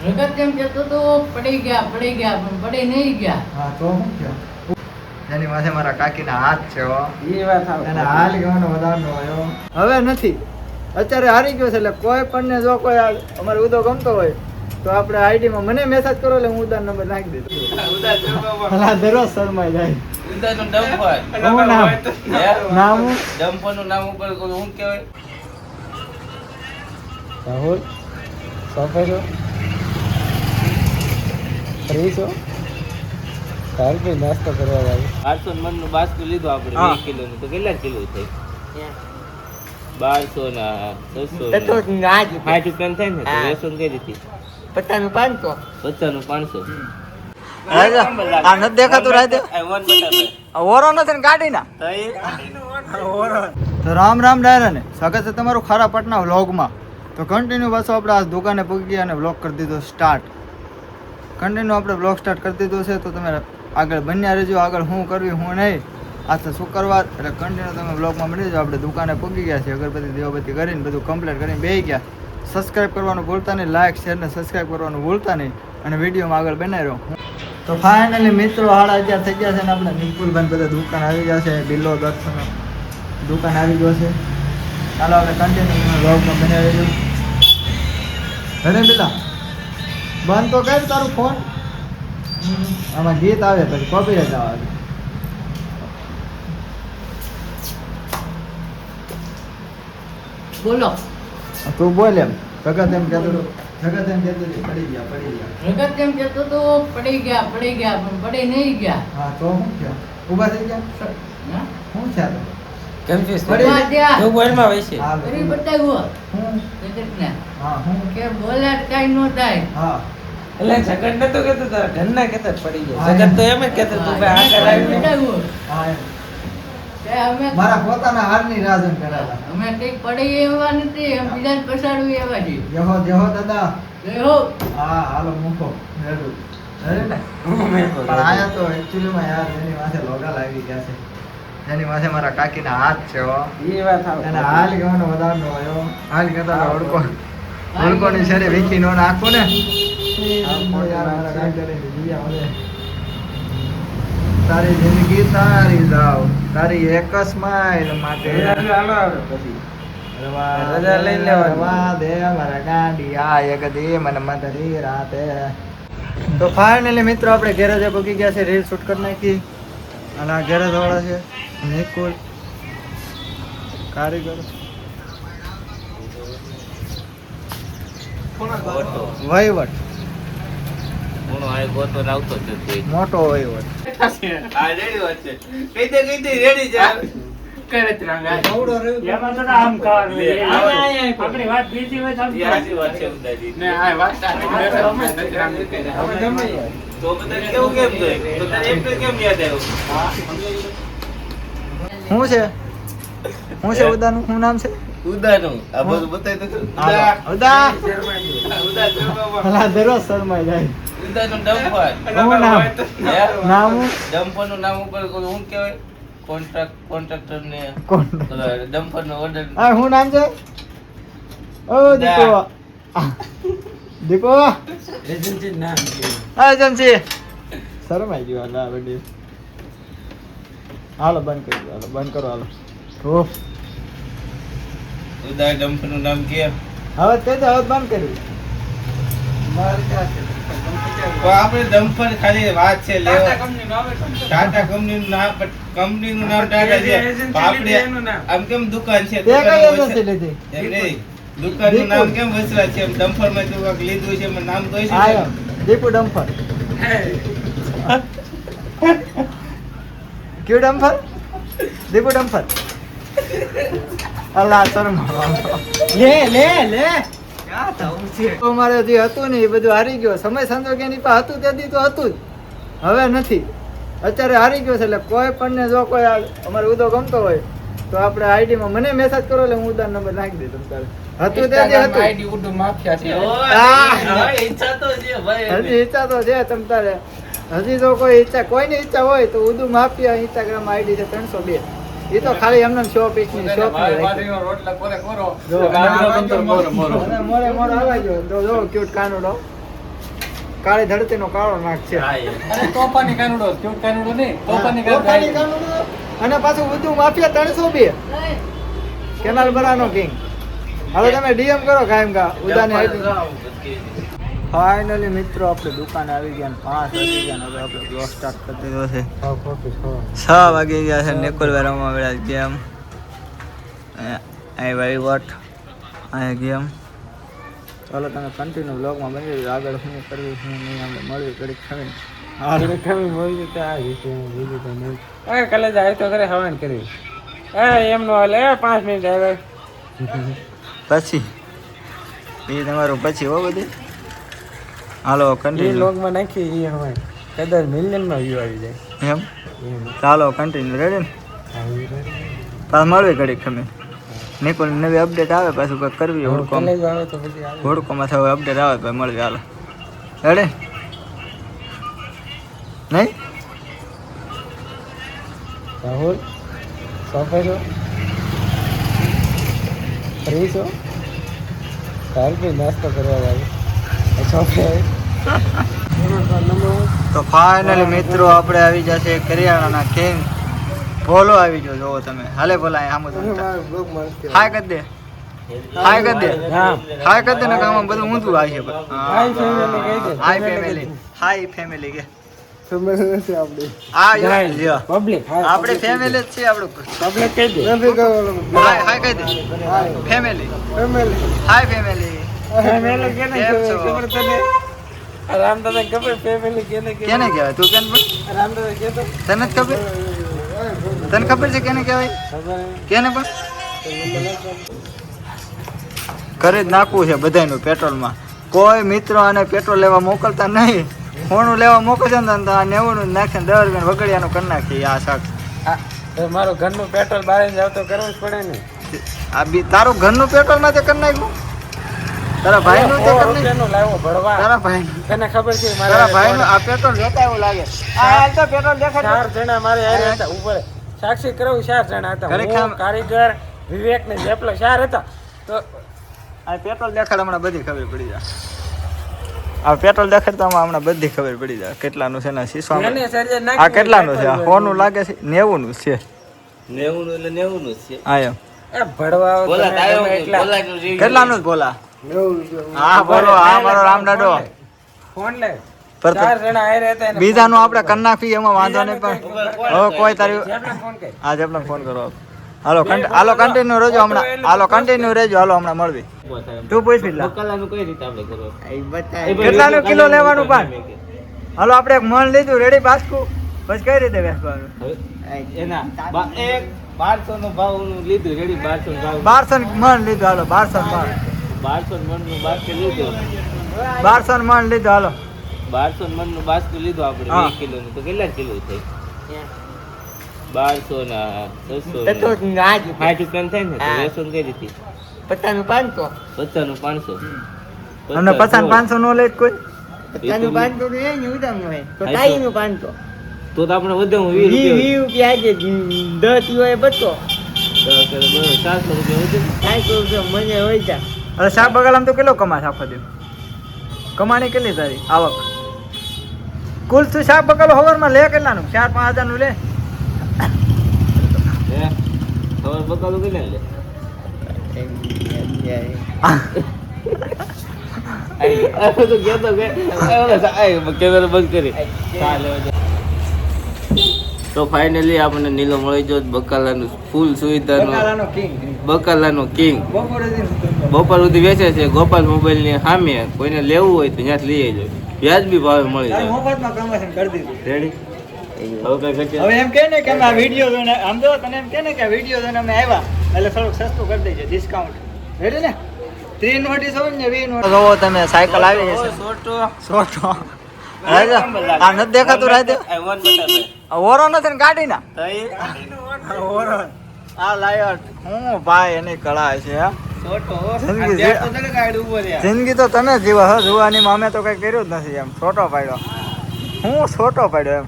જગત કેમ કહેતો તો પડી ગયા પણ પડી નહીં ગયા. હા તો શું થયો? એની માથે મારા કાકીના હાથ છે હો. એ વાત આવે. એને હાલ ગવાનો વધારનો હોય હવે નથી. અત્યારે હારી ગયો છે એટલે કોઈ પણ ને જો કોઈ અમારે ઉદો ગમતો હોય તો આપણે આઈડી માં મને મેસેજ કરો એટલે હું ઉદાર નંબર નાખી દઈશ. ઉદાર દરરોજ શરમાઈ જાય. ઉદાનું ડમ્પર. શું નામ? નામ ડમ્પર નું નામ ઉપર શું કહેવાય? રાહુલ સોફે છો ફ્રી છો કાલ કે નાસ્તો કરવા જાય 800 મણ નું બાસ્કુ લીધું આપણે 2 કિલો નું તો કેટલા કિલો થઈ? 1200 ના 600 તો આજ 60 રૂપિયા થાય ને તો રેશન કઈ રીતે? 50 નું 500. 50 નું 500. આ નથી દેખાતું રાતે ઓરો નથી ને કાઢી ના તો રામ રામ ડાયરા ને સ્વાગત છે તમારું ખારા પટના વ્લોગમાં. તો કન્ટિન્યુ બસો આપણે આ દુકાને પહોંચી ગયા અને વ્લોગ કરી દીધો સ્ટાર્ટ. કન્ટિન્યુ આપણે વ્લોગ સ્ટાર્ટ કરી દીધો છે તો તમે આગળ બન્યા રહેજો. આગળ શું કરવી શું નહીં આ તો શુક્રવાર એટલે કન્ટિન્યુ તમે વ્લોગમાં બની જાઓ. આપણે દુકાને પહોંચી ગયા છે અગરબત્તી દીવાબત્તી કરીને બધું કમ્પ્લીટ કરીને બેસી ગયા. સબસ્ક્રાઈબ કરવાનું ભૂલતા નહીં, લાઇક શેર ને સબસ્ક્રાઈબ કરવાનું ભૂલતા નહીં અને વિડીયોમાં આગળ બનાવી રહો. તો ફાઇનલી મિત્રો 11:30 થઈ ગયા છે ને આપણે નિકુલભાઈ બધા દુકાન આવી ગયા છે. બિલ્લો દર્શન દુકાન આવી ગયો છે. ચાલો આપણે કન્ટિન્યુ વ્લોગમાં બનાવી રહ્યું. અરે પેલા બંધ તો કર તારું ફોન. આમાં ગીત આવે પછી કોપીરાઈટ આવે. બોલો. તું બોલ એમ. જગત એમ કહેતો પડી ગયા. જગત કેમ કહેતો તો પડી ગયા પણ પડી નહીં ગયા. હા તો શું થયો? ઊભા થઈ ગયા હા? શું છે આ તો? કન્ફ્યુઝ ઉભા થયા. તો બોલમાં વૈસે હા કરી બતાવ્યું હું જગતને હા હું કે બોલે કાંઈ ન થાય. હા એટલે જગત ને તો કહેતો તારા ઘરના કહેતા પડી હા, ગયા. જગત તો એમ જ કહેતો તું ભાઈ આગળ કરી આવી બતાવ્યું હા એમ. કે અમે મારા પોતાના હારની રાજન કરાતા. અમે કંઈક પડી એવા નથી, એમ બીજાને પછાડવું એવા છે. જેહો દાદા. જય હો. હા હાલો મૂકો રેડું. અરે ને પણ આયા તો એકચ્યુઅલીમાં યાર એની માથે લોગા લાગી ગયા છે. એની માથે મારા કાકીના હાથ છે હો. એ વાત આવે. એને હાલ ગવાનો વધારનો હોય હો. હાલ કહેતા ઓળકોની શેરે વીખી નો નાખો ને યાર મારા કાકીને જીયા મળે. તારી જિંદગી સારી જાવ તારી એક સ્માઈલ માટે હાલો આવે પછી રજા લઈ લેવા દે મારા ગાંડિયા એક દી મને મધરી રાતે. તો ફાઇનલી મિત્રો આપણે ગેરેજે પહોંચી ગયા છે. રીલ શૂટ કરી નાખી અને આ ગેરેજ વાળા છે નિકુલ કારીગર વહીવટ કોનો આય ગોતો આવતો જ નથી. મોટો વહીવટ. આ રેડી વાત છે. કઈ દે રેડી જા. કરે ત્રંગા. એમાં તો આમ કરવાનું. લે, આપણી વાત બીજી હોય તો આમ યાસી વાત છે બધાજી. ને આ વાત હવે ગમે યાર. તો બધા કેવું કેમ જોઈ? તો તને એક કેમ યાદ આવ્યું? શું છે ઉદાનું શું નામ છે? ઉદાનું આ બધું બતાય તો ઉદા ઉદા ભલા દરરોજ શરમાઈ જાય. ઉદાનું ડમ્પર. શું નામ? નામ ડમ્પર નું નામ ઉપર શું કહેવાય? કોન્ટ્રાક્ટર ને કોણ? ડમ્પર નો ઓર્ડર. આ શું નામ છે? ઓ દીપો દીપો એજન્સી નામ હા એજન્સી શરમાઈ ગયો હાલ આ બધી. હાલો બંધ કરી દો. હાલો બંધ કરો. હાલો ઓહ ઉદા ડમ્પર નું નામ કે હવે તે જ હવે બંધ કર્યું. આપણે ડમ્પર ખાલી વાત છે લેવા ટાટા કંપની નું નામ કંપની નું નામ ટાટા છે. આપણે આમ કેમ દુકાન છે તે કઈ એજન્સી લીધી? એમ નહીં દુકાન નું નામ કેમ વસરા છે? એમ ડમ્પર માં તું કાંઈક લીધું છે એમાં નામ તો હશે ને? આયો દીપુ ડમ્ફર. ક્યુ ડમ્ફર? દીપુ ડમ્ફર. અલ્લાહ શરમા. લે અમારે જે હતું ને એ બધું હારી ગયો. સમય સંજોગ એની પાસે હતું તેથી તો હતું જ, હવે નથી. અત્યારે હારી ગયો છે એટલે કોઈ પણ ને જો કોઈ અમારે ઉદો ગમતો હોય તો આપણે આઈડી માં મને મેસેજ કરો એટલે હું ઉદાર નંબર નાખી દઈશ તમારે. હતું તેથી હતું. આઈડી ઉડું માફિયા છે. હા, ઈચ્છા તો છે ભાઈ. હજી ઈચ્છા તો છે તમ તારે. હજી જો કોઈ ઈચ્છા કોઈની ઈચ્છા હોય તો ઉદુ માફિયા ઇન્સ્ટાગ્રામ આઈડી છે 302. એ તો ખાલી એમને શો પીસ ની શોપ રોટલા કોરે કરો. મોરે મોરો હલાઈ ગયો તો જો ક્યુટ કાનુડો કાળી ધરતીનો કાળો નાક છે અરે તોફાની કાનુડો કેવું કાનુડો નહીં તોફાની તોફાની કાનુડો કાનુડો. અને પાછું બધું માફિયા 302 કેનાલ બરાનો કિંગ. હવે તમે ડીએમ કરો કાયમ કા ઉદાની હાઈટ. ફાઇનલી મિત્રો આપણે દુકાને આવી ગયા ને 5 વાગી ગયા ને હવે આપણે બ્લોગ સ્ટાર્ટ કરી દીધો છે. 6 વાગી ગયા છે. નિકોલભાઈ રમવા મળ્યા ગેમ. અહીં ભાઈ વોટ અહીં ગેમ. ચાલો તમે કન્ટિન્યુ બ્લોગમાં બની રહ્યો. આગળ શું કરવું શું નહીં આપણે મળવી ઘડીક ખમીને. કાલે જાય તો ઘરે હવાન કરી એમનો હાલે 5 મિનિટ આવે પછી એ તમારું પછી હો બધી. હાલો કન્ટિન્યુ લોગમાં નાખી એ હવાન કદાચ મિલિયનમાં વ્યૂ આવી જાય એમ. ચાલો કન્ટિન્યુ રેડી ને પાછું મળવી ઘડીક ખમી. નિકોલ નવી અપડેટ આવે પાછું કંઈક કરવી હોડકોમ આવે તો પછી આવે હોડકોમાં થવા અપડેટ આવે તો મળવી. હાલો રેડી નહીં રાહુલ સોફેરો ફ્રી છો કાલ ભી નાસ્તો કરવા આવે સોફે તો ફાઇનલી મિત્રો આપણે આવી જશે કરિયાણાના કિંગ ભોલો આવી ગયો. જોવો તમે હાલે ભલા આમ હાય કરી દે હાય કરી દે હાય કરી દે ને કામ બધું ઊંધું આવી છે. હાય ફેમિલી કહી દે હાય ફેમિલી હાય ફેમિલી કે ફેમિલી નથી આપણી આ લ્યો પબ્લિક આપણે ફેમિલી જ છે આપણું. પબ્લિક કહી દે હાય હાય કહી દે ફેમિલી હાય ફેમિલી ફેમિલી કેને કેમ છો? ખબર તને રામદાદા ખબર ફેમિલી કેને કેને કહેવાય તું કેને પણ રામદાદા કેતો તને જ ખબર તને ખબર છે કેને કહેવાય ખબર કેને પણ કરી જ નાખવું છે બધાયનું પેટ્રોલમાં. કોઈ મિત્રો આને પેટ્રોલ લેવા મોકલતા નહીં. ફોનું લેવા મોકલશે ને તો આ 90 નું નાખે 10 રૂપિયા વગડિયાનું કરી નાખીએ આ શાક. મારું ઘરનું પેટ્રોલ બહાર જાવ તો કરવું જ પડે ને આ બી તારું ઘરનું પેટ્રોલ માં તે કરી નાખ્યું. તારા ભાઈનું તે કરી નાખ્યું. રૂપિયાનું લાવ્યો ભરવા તારા ભાઈ તને ખબર છે તારા ભાઈનું આ પેટ્રોલ જોતા એવું લાગે. આ હાલ તો પેટ્રોલ દેખાય 4 જણા મારે હારે હતા ઉપર સાક્ષી કરાવું 4 જણા હતા ખરેખર. હું, કારીગર વિવેક ને જેપલો 4 હતા તો આ પેટ્રોલ દેખાડ હમણાં બધી ખબર પડી જાય. આ પેટ્રોલ દેખાડતા હમણાં બધી ખબર પડી જાય કેટલાનું છે ને શીશો. એને સર્જન નાખ્યું આ કેટલાનું છે? આ 100 નું લાગે છે 90 નું છે. 90 એટલે 90 નું જ છે. હા એમ એ ભડવા આવો બોલા તમે તાયો એટલા બોલા નું review. કેટલાનું જ બોલા? હા બોલો હા મારો રામડાડો. ફોન લે પર 4 જણા હારે હતા એને બીજાનું આપણે કરી નાખી એમાં વાંધો નહીં પણ હવે કોઈ તારી જેપલો ફોન કર આજે આપણે ફોન કરો. હાલો હાલો કન્ટિન્યુ રહેજો હમણાં. હાલો કન્ટિન્યુ રહેજો. હાલો હમણાં મળવી. તું પૂછ કેટલા બકાલાનું કઈ રીતે આપણે કરવું? કેટલાનું કિલો લેવાનું પણ? હાલો આપણે એક મણ લીધું રેડી પાસકું પછી કઈ રીતે વેચવાનું? એના એક 1200 નો ભાવ નું લીધું રેડી 1200 નો ભાવ 1200 મણ લીધું. હાલો 1200 મણ 1200 મણ નું બાસ્કેટ લીધું 1200 મણ લીધું. હાલો 1200 મણ નું બાસ્કેટ લીધું આપણે હા. 2 કિલો નું તો કેટલા કિલો થઈ? 1200 ના 600 તો ના જ 60 રૂપિયા થાય ને તો વેચવાનું કઈ રીતે? 50 નું 500 50 નું 500 અને 500 નો લે જ કોઈ? 50 નું 500 તો એ ને ઉદામ હોય તો હાઈ તાઈ તો. નું 500 તો આપણે વધે 20 રૂપિયા 20 રૂપિયા આજે 10 હોય બચો 700 રૂપિયા વધે. 500 રૂપિયા મને હોય જા અરે શાક બગાલામ તો કેટલો કમાશ આખો દિવસ? કમાણી કેટલી તારી આવક? કુલ તું શાક બગાલો હવારમાં લે કેટલાનું? 4-5 હજાર નું લે. હે ખબર બકાલું કેટલા લે? આ તો કહેતો કે કેમેરા બંધ કરી તો ફાઇનલી આપણને નીલો મળી ગયો બકાલાનું ફૂલ સુવિધાનું બગાલાનો કિંગ. બકાલાનો કિંગ બપોરે દિવસ ગોપાલ સુધી વેચે છે ગોપાલ મોબાઈલ ની સામે કોઈને લેવું હોય તો ત્યાંથી લઈ આવજો વ્યાજબી ભાવે મળી તારી જાય મફતમાં પ્રમોશન કરી દીધું. રેડી હવે કઈ ઘટે હવે એમ કે ને કે અમે આ વિડીયો જોઈને આમ જો તને એમ કે ને કે આ વિડીયો જોઈને અમે આવ્યા એટલે થોડુંક સસ્તું કરી દેજો ડિસ્કાઉન્ટ. રેડી ને 3 નોટિસ હોય ને 20 નોટિસ. જોવો તમે સાયકલ આવી જશે. સોટો રાજા આ નથી દેખાતું રાજા? આ ઓરો નથી ને ગાડી ના ઓરો આ લાયટ હું ભાઈ એની કળા છે હા. જિંદગી તો તમે જીવો છો. જોવાની અમે તો કઈ કર્યું જ નથી એમ છોટો પાડ્યો. હું છોટો પાડ્યો એમ